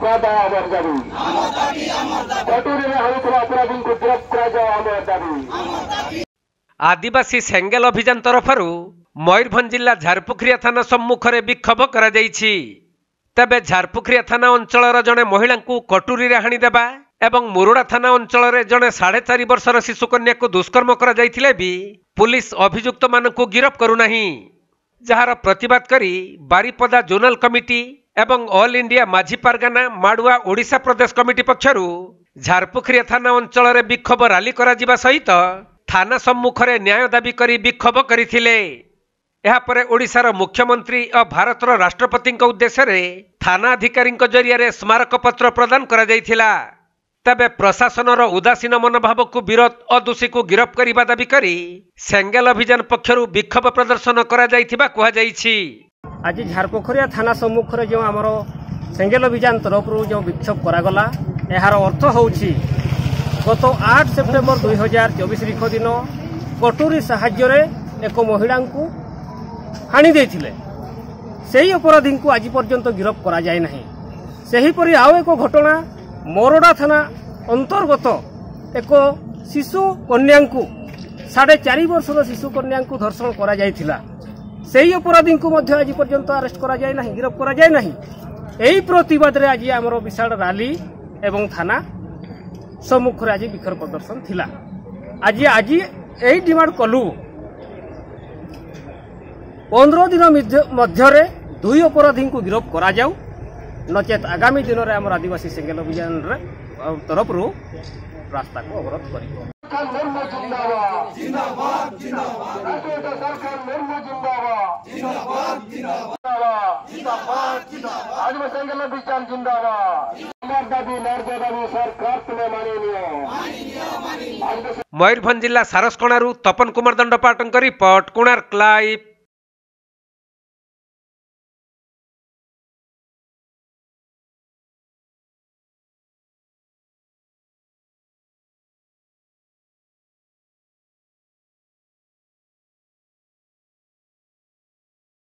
समाधान आमर दाबी कटुरी में होता अपराधी को गिरफ्त करा आमर दाबी। आदिवासी सेंगेल अभियान तरफर मयूरभंज जिला झारपुखरिया थाना सम्मुख में विक्षोभ करा जायछि। तेबे झारपुखरिया थाना अंचल जड़े महिला को कटुरी रे हाणीदेवा एवं मुरुड़ा थाना अंचल जड़े 4.5 वर्षर शिशुकन्या को दुष्कर्म करा जायथिले भी पुलिस अभियुक्त मानकु गिरफ करुनाही। जार प्रतिवाद करी बारिपदा जोनल कमिटी एवं ऑल इंडिया माझी पारगाना माडुआ ओडिशा प्रदेश कमिटी पक्षरु झारपुखरिया थाना अंचल में विक्षोभ रैली करा जिबा सहित थाना सम्मुख में न्याय दाबी करी विक्षोभ करथिले। एहापरे ओडिशार मुख्यमंत्री और भारतर राष्ट्रपति उद्देश्य रे थाना अधिकारी जरिया स्मारक पत्र प्रदान करा जायथिला। तबे प्रशासनर उदासीन मनोभाव को विरोध और दोषी को गिरफ्त करने दाबी करी सेंगेल अभियान पक्षरु विक्षोभ प्रदर्शन करा जायथिबा कुहा जायछि। आज झारपोखरिया थाना सम्मुख रे जो हमर सेंगेल अभियान तरफ जो विक्षोभ करागला यार अर्थ होउछि गत 8 सेप्टेम्बर 2024 तारीख दिन कटुरी साहाय्य एक महिला को हाणी देथिले सेही अपराधी को आज पर्यंत गिरफ्त करा जाय नाही। सेही परि आउ एक घटना मोरडा थाना अंतर्गत एक शिशु कन्या को 4.5 वर्षर शिशु कन्या को धर्षण करा जायथिला सेही अपराधी को मध्य आज पर्यंत अरेस्ट करा जाय नाही गिरफ्त करा जाय नाही। एही प्रतिवाद रे आज हमर विशाल रैली एवं थाना सम्मुख रे आज विक्षोभ प्रदर्शन थिला। आज एही डिमांड कलु 15 दिन मध्य 2 अपराधी को गिरफ्त करा जाऊ नचेत आगामी दिन में आम आदिवासी सेंगेल अभियान तरफ रास्ता को अवरोध कर मयूरभंज जिला सारसकणारू तपन कुमार दंडपाटन रिपोर्ट कोणार्क लाइव।